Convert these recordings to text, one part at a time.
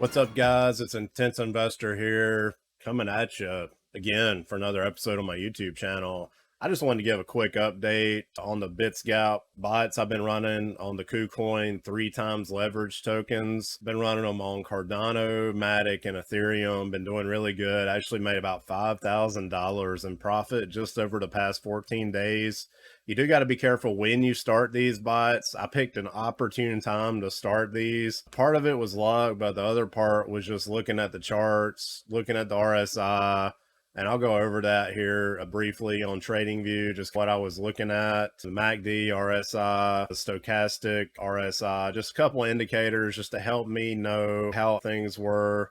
What's up, guys? It's Intense Investor here, coming at you again for another episode on my YouTube channel. I just wanted to give a quick update on the Bitsgap bots I've been running on the KUCOIN 3x leverage tokens. Been running them on Cardano, Matic, and Ethereum. Been doing really good. I actually made about $5,000 in profit just over the past 14 days. You do got to be careful when you start these bots. I picked an opportune time to start these. Part of it was luck, but the other part was just looking at the charts, looking at the RSI, and I'll go over that here briefly on TradingView, just what I was looking at, the MACD, RSI, the stochastic RSI, just a couple of indicators just to help me know how things were.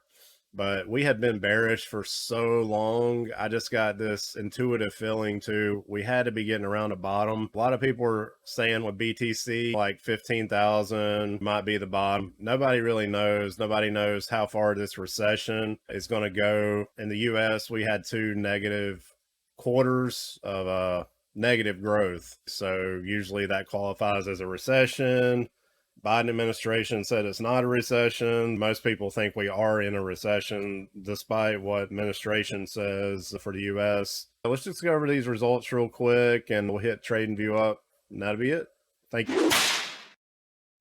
But we had been bearish for so long. I just got this intuitive feeling too. We had to be getting around the bottom. A lot of people were saying with BTC, like 15,000 might be the bottom. Nobody really knows. Nobody knows how far this recession is going to go. In the US, we had 2 negative quarters of negative growth. So usually that qualifies as a recession. Biden administration said it's not a recession. Most people think we are in a recession despite what administration says for the US. Let's just go over these results real quick and we'll hit TradingView up and that'll be it. Thank you.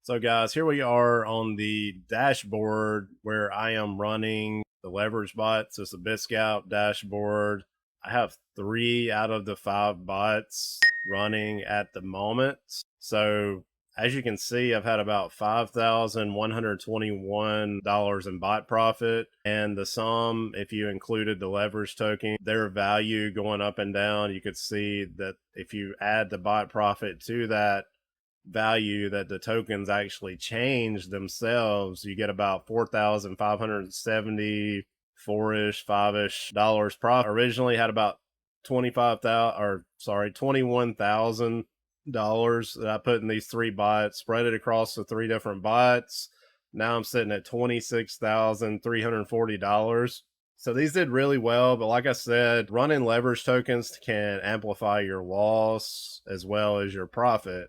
So guys, here we are on the dashboard where I am running the leverage bots. It's a Bitsgap dashboard. I have 3 out of the 5 bots running at the moment. So as you can see, I've had about $5,121 in bot profit, and the sum, if you included the leverage token, their value going up and down, you could see that if you add the bot profit to that value that the tokens actually change themselves, you get about $4,574-ish, $5-ish profit. Originally had about 21,000 dollars that I put in these 3 bots, spread it across the 3 different bots. Now I'm sitting at $26,340. So these did really well, but like I said, running leverage tokens can amplify your loss as well as your profit.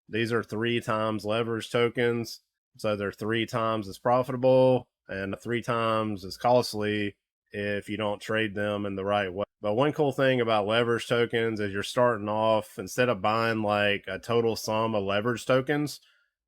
These are 3 times leverage tokens, so they're 3 times as profitable and 3 times as costly if you don't trade them in the right way. But one cool thing about leverage tokens is you're starting off, instead of buying like a total sum of leverage tokens,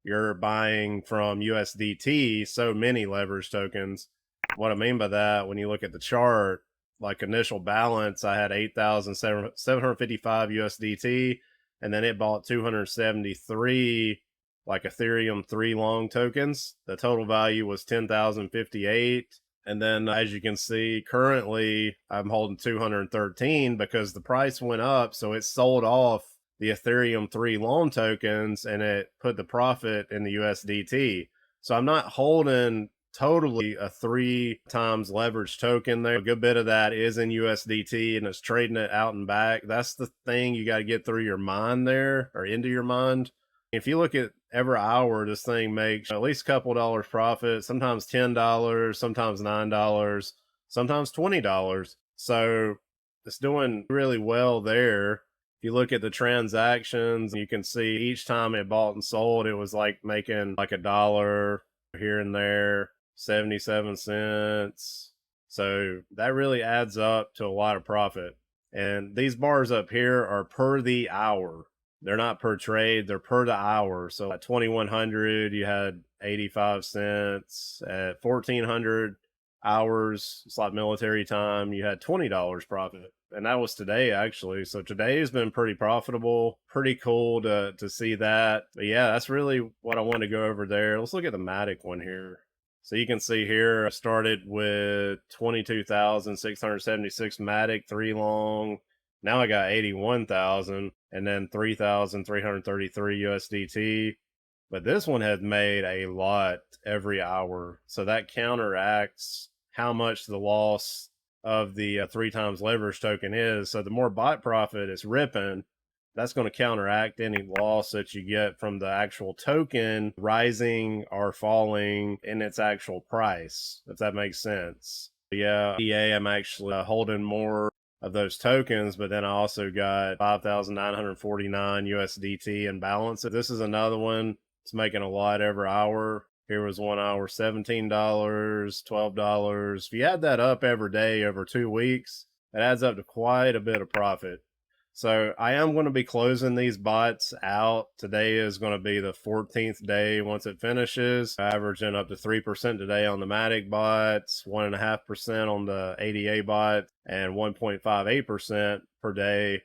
you're buying from USDT so many leverage tokens. What I mean by that, when you look at the chart, like initial balance, I had 8,755 USDT, and then it bought 273 like Ethereum 3 long tokens. The total value was 10,058. And then as you can see, currently I'm holding 213 because the price went up. So it sold off the Ethereum 3 long tokens and it put the profit in the USDT. So I'm not holding totally a 3 times leverage token there. A good bit of that is in USDT and it's trading it out and back. That's the thing you got to get through your mind there, or into your mind. If you look at every hour, this thing makes at least a couple dollars profit, sometimes $10, sometimes $9, sometimes $20. So it's doing really well there. If you look at the transactions, you can see each time it bought and sold, it was like making like $1 here and there, 77 cents. So that really adds up to a lot of profit. And these bars up here are per the hour. They're not per trade, they're per the hour. So at 2100, you had 85 cents. At 1400 hours, it's like military time, you had $20 profit. And that was today, actually. So today has been pretty profitable. Pretty cool to see that. But yeah, that's really what I wanted to go over there. Let's look at the Matic one here. So you can see here, I started with 22,676 Matic 3 long. Now I got 81,000 and then 3,333 USDT. But this one has made a lot every hour. So that counteracts how much the loss of the 3 times leverage token is. So the more bot profit it's ripping, that's going to counteract any loss that you get from the actual token rising or falling in its actual price, if that makes sense. Yeah, EA, I'm actually holding more of those tokens, but then I also got 5,949 USDT in balance. This is another one. It's making a lot every hour. Here was 1 hour, $17, $12. If you add that up every day over 2 weeks, it adds up to quite a bit of profit. So I am going to be closing these bots out. Today is going to be the 14th day once it finishes, averaging up to 3% today on the Matic bots, 1.5% on the ADA bot, and 1.58% per day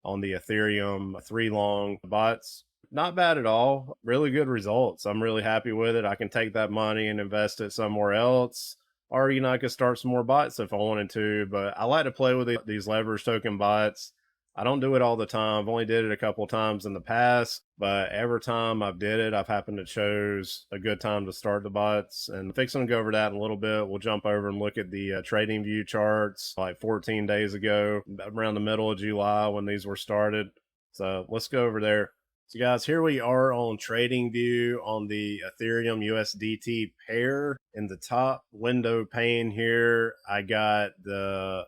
on the Ethereum 3-long bots. Not bad at all. Really good results. I'm really happy with it. I can take that money and invest it somewhere else. Or, I could start some more bots if I wanted to. But I like to play with these leverage token bots. I don't do it all the time. I've only did it a couple times in the past, but every time I've did it, I've happened to chose a good time to start the bots. And I'm fixing to go over that in a little bit. We'll jump over and look at the trading view charts like 14 days ago, around the middle of July when these were started. So let's go over there. So guys, here we are on trading view on the Ethereum USDT pair. In the top window pane here, I got the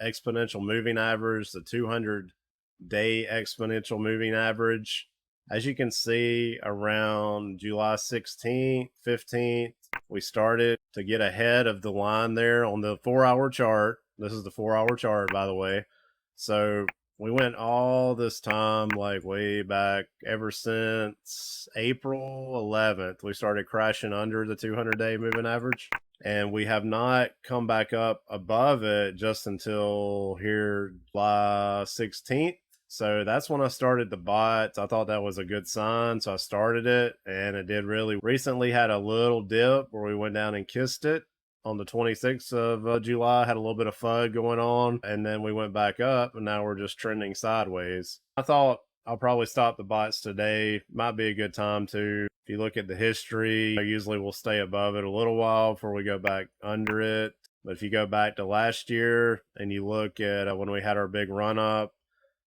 exponential moving average, the 200-day exponential moving average. As you can see, around July 16th, 15th, we started to get ahead of the line there on the 4-hour chart. This is the 4-hour chart, by the way. So we went all this time, like way back, ever since April 11th, we started crashing under the 200-day moving average. And we have not come back up above it just until here, July 16th. So that's when I started the bot. I thought that was a good sign, so I started it, and it did really. Recently had a little dip where we went down and kissed it on the 26th of July, had a little bit of FUD going on, and then we went back up, and now we're just trending sideways. I thought I'll probably stop the bots today. Might be a good time to. If you look at the history, I usually will stay above it a little while before we go back under it. But if you go back to last year and you look at when we had our big run up,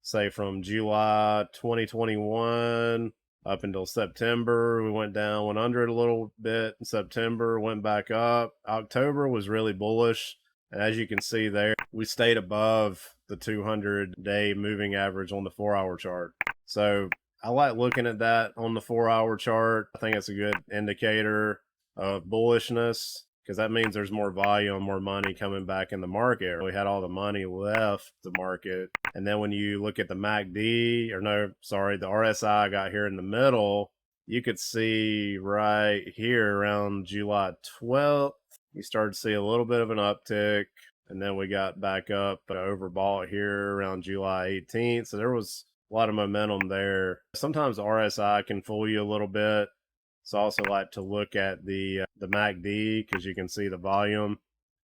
say from July 2021 up until September, we went down, went under it a little bit in September, went back up. October was really bullish. And as you can see there, we stayed above the 200-day moving average on the 4-hour chart. So I like looking at that on the 4-hour chart. I think it's a good indicator of bullishness because that means there's more volume, more money coming back in the market. We had all the money left the market. And then when you look at the MACD, the RSI I got here in the middle, you could see right here around July 12th, you started to see a little bit of an uptick. And then we got back up overbought here around July 18th. So there was a lot of momentum there. Sometimes RSI can fool you a little bit. So I also like to look at the MACD because you can see the volume.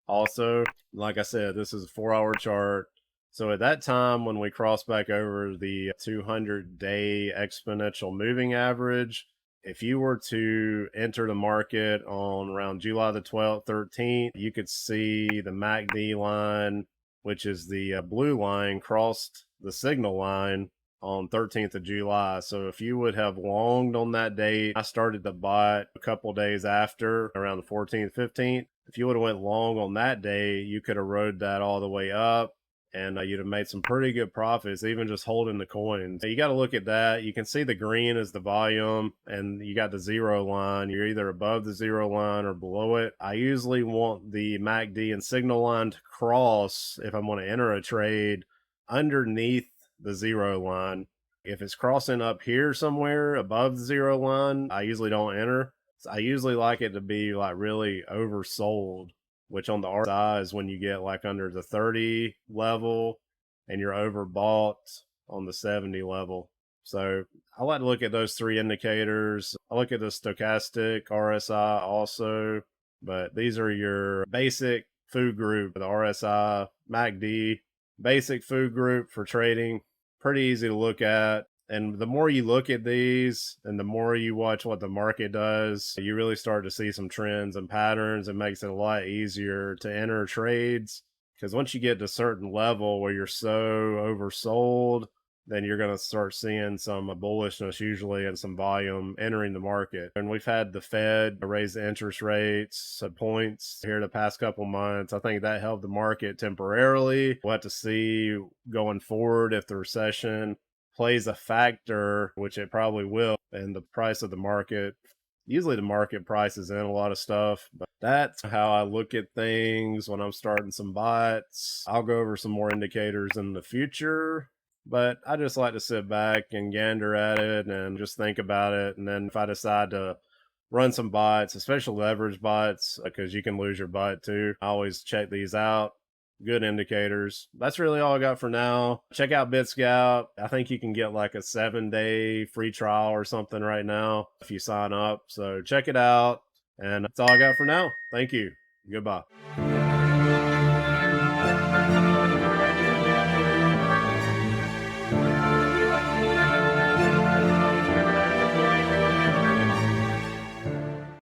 Also, like I said, this is a 4-hour chart. So at that time, when we crossed back over the 200-day exponential moving average, if you were to enter the market on around July the 12th, 13th, you could see the MACD line, which is the blue line, crossed the signal line on 13th of July. So if you would have longed on that date, I started the bot a couple days after, around the 14th, 15th. If you would have went long on that day, you could have rode that all the way up, and you'd have made some pretty good profits, even just holding the coins. So you got to look at that. You can see the green is the volume, and you got the zero line. You're either above the zero line or below it. I usually want the MACD and signal line to cross if I'm going to enter a trade underneath the zero line. If it's crossing up here somewhere above the zero line, I usually don't enter. So I usually like it to be like really oversold, which on the RSI is when you get like under the 30 level and you're overbought on the 70 level. So I like to look at those three indicators. I look at the stochastic RSI also, but these are your basic food group, the RSI, MACD, basic food group for trading. Pretty easy to look at. And the more you look at these and the more you watch what the market does, you really start to see some trends and patterns. It makes it a lot easier to enter trades because once you get to a certain level where you're so oversold, then you're going to start seeing some bullishness usually and some volume entering the market. And we've had the Fed raise the interest rates points here the past couple months. I think that helped the market temporarily. We'll have to see going forward if the recession plays a factor, which it probably will, in the price of the market Usually the market prices in a lot of stuff, but that's how I look at things when I'm starting some bots. I'll go over some more indicators in the future, but I just like to sit back and gander at it and just think about it. And then if I decide to run some bots, especially leverage bots, because you can lose your bot too, I always check these out. Good indicators. That's really all I got for now. Check out Bitsgap. I think you can get like a 7-day free trial or something right now if you sign up. So check it out. And that's all I got for now. Thank you. Goodbye.